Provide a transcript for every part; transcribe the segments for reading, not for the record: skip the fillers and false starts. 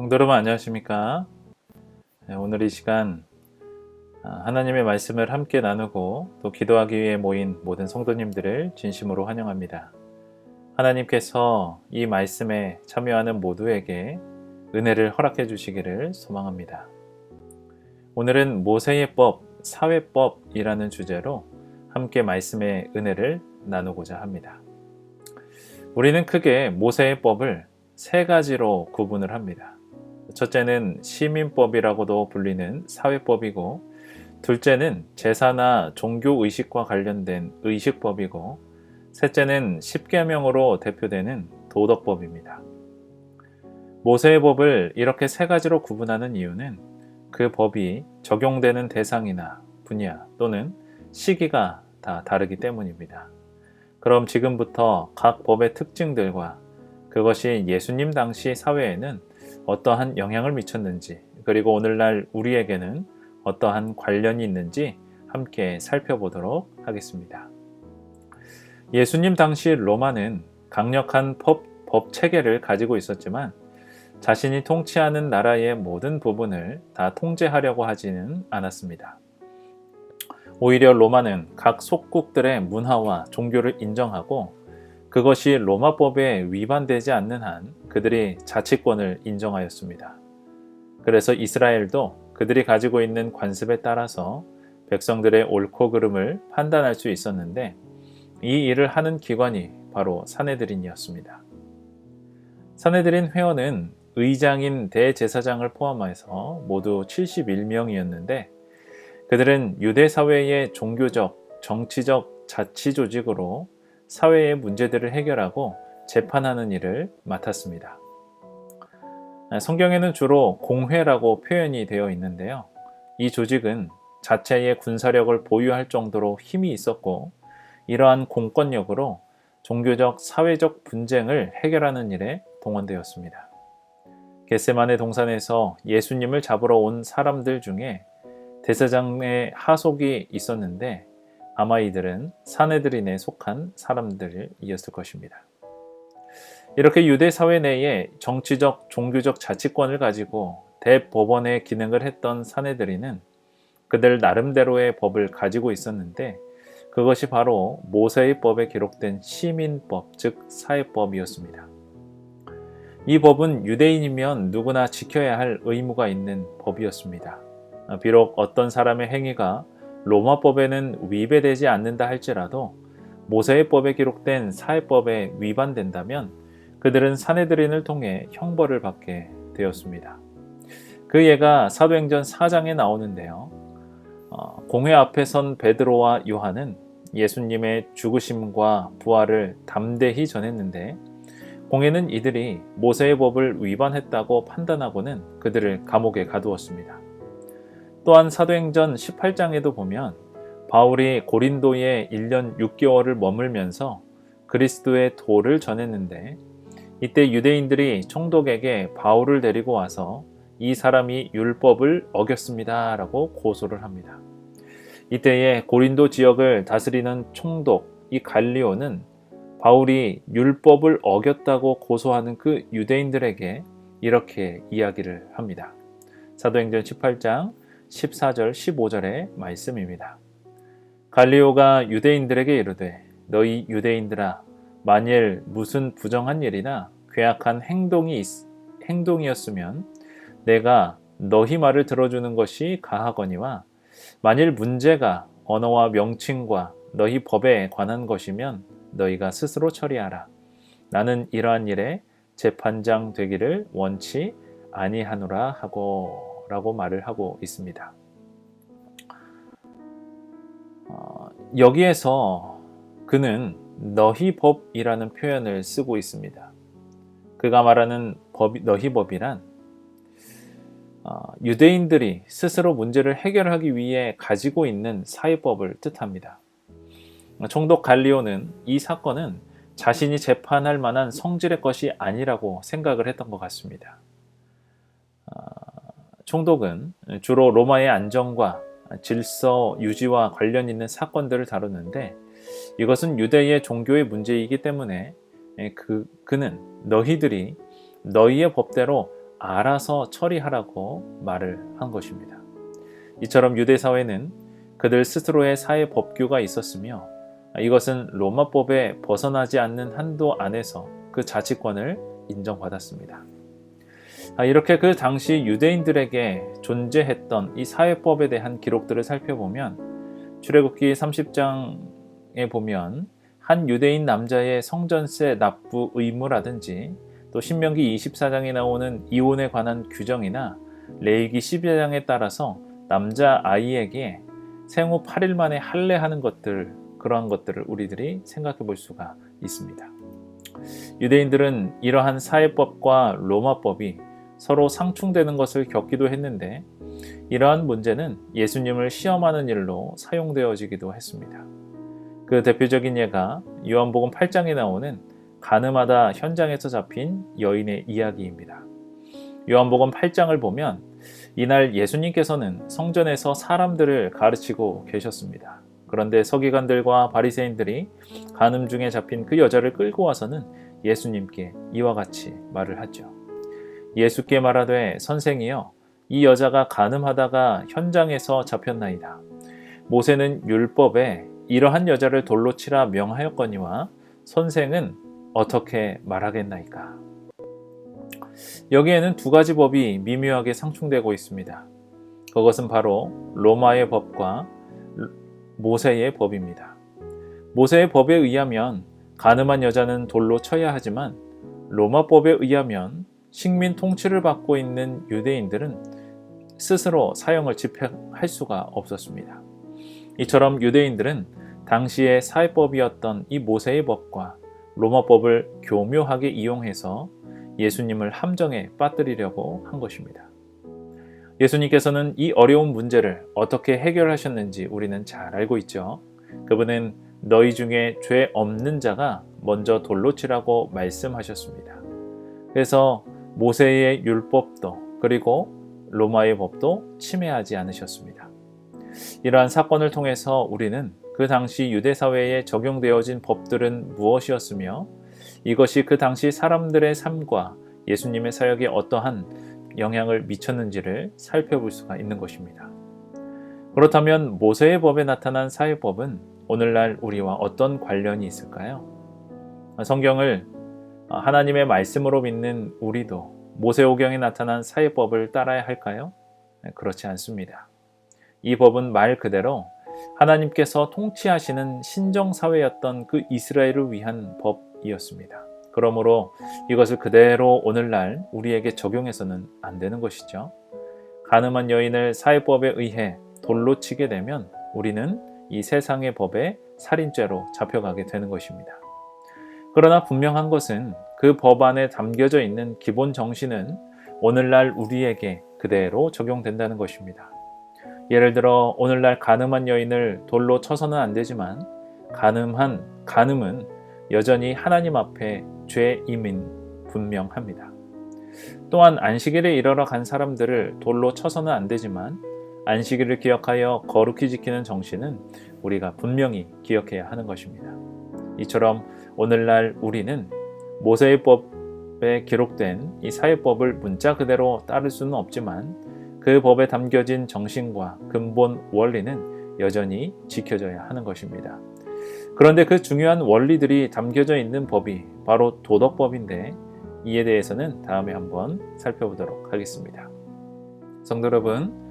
성도 여러분 안녕하십니까? 오늘 이 시간 하나님의 말씀을 함께 나누고 또 기도하기 위해 모인 모든 성도님들을 진심으로 환영합니다. 하나님께서 이 말씀에 참여하는 모두에게 은혜를 허락해 주시기를 소망합니다. 오늘은 모세의 법, 사회법이라는 주제로 함께 말씀의 은혜를 나누고자 합니다. 우리는 크게 모세의 법을 세 가지로 구분을 합니다. 첫째는 시민법이라고도 불리는 사회법이고, 둘째는 제사나 종교의식과 관련된 의식법이고, 셋째는 십계명으로 대표되는 도덕법입니다. 모세의 법을 이렇게 세 가지로 구분하는 이유는 그 법이 적용되는 대상이나 분야 또는 시기가 다 다르기 때문입니다. 그럼 지금부터 각 법의 특징들과 그것이 예수님 당시 사회에는 어떠한 영향을 미쳤는지, 그리고 오늘날 우리에게는 어떠한 관련이 있는지 함께 살펴보도록 하겠습니다. 예수님 당시 로마는 강력한 법 체계를 가지고 있었지만 자신이 통치하는 나라의 모든 부분을 다 통제하려고 하지는 않았습니다. 오히려 로마는 각 속국들의 문화와 종교를 인정하고 그것이 로마법에 위반되지 않는 한 그들이 자치권을 인정하였습니다. 그래서 이스라엘도 그들이 가지고 있는 관습에 따라서 백성들의 옳고 그름을 판단할 수 있었는데, 이 일을 하는 기관이 바로 사내들인이었습니다. 사내들인 회원은 의장인 대제사장을 포함해서 모두 71명이었는데 그들은 유대 사회의 종교적, 정치적 자치 조직으로 사회의 문제들을 해결하고 재판하는 일을 맡았습니다. 성경에는 주로 공회라고 표현이 되어 있는데요. 이 조직은 자체의 군사력을 보유할 정도로 힘이 있었고, 이러한 공권력으로 종교적, 사회적 분쟁을 해결하는 일에 동원되었습니다. 겟세마네 동산에서 예수님을 잡으러 온 사람들 중에 대제사장의 하속이 있었는데 아마 이들은 사내들인에 속한 사람들이었을 것입니다. 이렇게 유대 사회 내에 정치적, 종교적 자치권을 가지고 대법원의 기능을 했던 사내들인은 그들 나름대로의 법을 가지고 있었는데, 그것이 바로 모세의 법에 기록된 시민법, 즉 사회법이었습니다. 이 법은 유대인이면 누구나 지켜야 할 의무가 있는 법이었습니다. 비록 어떤 사람의 행위가 로마법에는 위배되지 않는다 할지라도 모세의 법에 기록된 사회법에 위반된다면 그들은 사내들인을 통해 형벌을 받게 되었습니다. 그 예가 사도행전 4장에 나오는데요. 공회 앞에 선 베드로와 요한은 예수님의 죽으심과 부활을 담대히 전했는데, 공회는 이들이 모세의 법을 위반했다고 판단하고는 그들을 감옥에 가두었습니다. 또한 사도행전 18장에도 보면 바울이 고린도에 1년 6개월을 머물면서 그리스도의 도를 전했는데, 이때 유대인들이 총독에게 바울을 데리고 와서 이 사람이 율법을 어겼습니다 라고 고소를 합니다. 이때에 고린도 지역을 다스리는 총독 이 갈리오는 바울이 율법을 어겼다고 고소하는 그 유대인들에게 이렇게 이야기를 합니다. 사도행전 18장 14절 15절의 말씀입니다. 갈리오가 유대인들에게 이르되 너희 유대인들아, 만일 무슨 부정한 일이나 괴악한 행동이었으면 내가 너희 말을 들어주는 것이 가하거니와, 만일 문제가 언어와 명칭과 너희 법에 관한 것이면 너희가 스스로 처리하라. 나는 이러한 일에 재판장 되기를 원치 아니하노라 하고 라고 말을 하고 있습니다. 여기에서 그는 너희 법이라는 표현을 쓰고 있습니다. 그가 말하는 너희 법이란 유대인들이 스스로 문제를 해결하기 위해 가지고 있는 사회법을 뜻합니다. 총독 갈리오는 이 사건은 자신이 재판할 만한 성질의 것이 아니라고 생각을 했던 것 같습니다. 총독은 주로 로마의 안정과 질서 유지와 관련 있는 사건들을 다루는데, 이것은 유대의 종교의 문제이기 때문에 그는 너희들이 너희의 법대로 알아서 처리하라고 말을 한 것입니다. 이처럼 유대 사회는 그들 스스로의 사회 법규가 있었으며 이것은 로마법에 벗어나지 않는 한도 안에서 그 자치권을 인정받았습니다. 이렇게 그 당시 유대인들에게 존재했던 이 사회법에 대한 기록들을 살펴보면 출애굽기 30장에 보면 한 유대인 남자의 성전세 납부 의무라든지 또 신명기 24장에 나오는 이혼에 관한 규정이나 레위기 12장에 따라서 남자 아이에게 생후 8일 만에 할례하는 것들, 그러한 것들을 우리들이 생각해 볼 수가 있습니다. 유대인들은 이러한 사회법과 로마법이 서로 상충되는 것을 겪기도 했는데 이러한 문제는 예수님을 시험하는 일로 사용되어지기도 했습니다. 그 대표적인 예가 요한복음 8장에 나오는 가늠하다 현장에서 잡힌 여인의 이야기입니다. 요한복음 8장을 보면 이날 예수님께서는 성전에서 사람들을 가르치고 계셨습니다. 그런데 서기관들과 바리새인들이 간음 중에 잡힌 그 여자를 끌고 와서는 예수님께 이와 같이 말을 하죠. 예수께 말하되 선생이여 이 여자가 간음하다가 현장에서 잡혔나이다. 모세는 율법에 이러한 여자를 돌로 치라 명하였거니와 선생은 어떻게 말하겠나이까. 여기에는 두 가지 법이 미묘하게 상충되고 있습니다. 그것은 바로 로마의 법과 모세의 법입니다. 모세의 법에 의하면 간음한 여자는 돌로 쳐야 하지만 로마법에 의하면 식민 통치를 받고 있는 유대인들은 스스로 사형을 집행할 수가 없었습니다. 이처럼 유대인들은 당시의 사회법이었던 이 모세의 법과 로마법을 교묘하게 이용해서 예수님을 함정에 빠뜨리려고 한 것입니다. 예수님께서는 이 어려운 문제를 어떻게 해결하셨는지 우리는 잘 알고 있죠. 그분은 너희 중에 죄 없는 자가 먼저 돌로 치라고 말씀하셨습니다. 그래서 모세의 율법도 그리고 로마의 법도 침해하지 않으셨습니다. 이러한 사건을 통해서 우리는 그 당시 유대 사회에 적용되어진 법들은 무엇이었으며 이것이 그 당시 사람들의 삶과 예수님의 사역에 어떠한 영향을 미쳤는지를 살펴볼 수가 있는 것입니다. 그렇다면 모세의 법에 나타난 사회법은 오늘날 우리와 어떤 관련이 있을까요? 성경을 하나님의 말씀으로 믿는 우리도 모세오경에 나타난 사회법을 따라야 할까요? 그렇지 않습니다. 이 법은 말 그대로 하나님께서 통치하시는 신정사회였던 그 이스라엘을 위한 법이었습니다. 그러므로 이것을 그대로 오늘날 우리에게 적용해서는 안 되는 것이죠. 간음한 여인을 사회법에 의해 돌로 치게 되면 우리는 이 세상의 법에 살인죄로 잡혀가게 되는 것입니다. 그러나 분명한 것은 그 법 안에 담겨져 있는 기본 정신은 오늘날 우리에게 그대로 적용된다는 것입니다. 예를 들어 오늘날 간음한 여인을 돌로 쳐서는 안 되지만 간음은 여전히 하나님 앞에 죄임인 분명합니다. 또한 안식일에 일하러 간 사람들을 돌로 쳐서는 안 되지만 안식일을 기억하여 거룩히 지키는 정신은 우리가 분명히 기억해야 하는 것입니다. 이처럼 오늘날 우리는 모세의 법에 기록된 이 사회법을 문자 그대로 따를 수는 없지만 그 법에 담겨진 정신과 근본 원리는 여전히 지켜져야 하는 것입니다. 그런데 그 중요한 원리들이 담겨져 있는 법이 바로 도덕법인데 이에 대해서는 다음에 한번 살펴보도록 하겠습니다. 성도 여러분,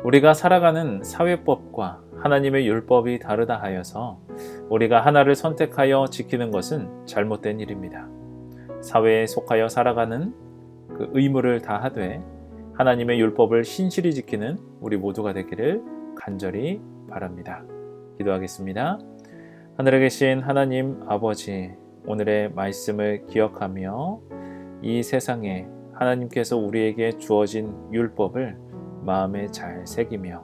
우리가 살아가는 사회법과 하나님의 율법이 다르다 하여서 우리가 하나를 선택하여 지키는 것은 잘못된 일입니다. 사회에 속하여 살아가는 그 의무를 다하되 하나님의 율법을 신실히 지키는 우리 모두가 되기를 간절히 바랍니다. 기도하겠습니다. 하늘에 계신 하나님 아버지, 오늘의 말씀을 기억하며 이 세상에 하나님께서 우리에게 주어진 율법을 마음에 잘 새기며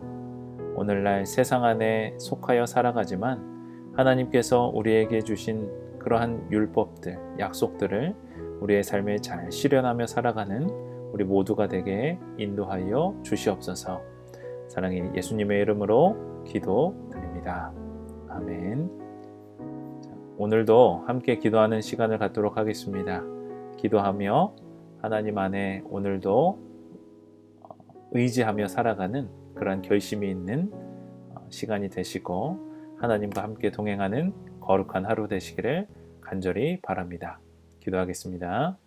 오늘날 세상 안에 속하여 살아가지만 하나님께서 우리에게 주신 그러한 율법들, 약속들을 우리의 삶에 잘 실현하며 살아가는 우리 모두가 되게 인도하여 주시옵소서. 사랑의 예수님의 이름으로 기도드립니다. 아멘. 오늘도 함께 기도하는 시간을 갖도록 하겠습니다. 기도하며 하나님 안에 오늘도 의지하며 살아가는 그런 결심이 있는 시간이 되시고 하나님과 함께 동행하는 거룩한 하루 되시기를 간절히 바랍니다. 기도하겠습니다.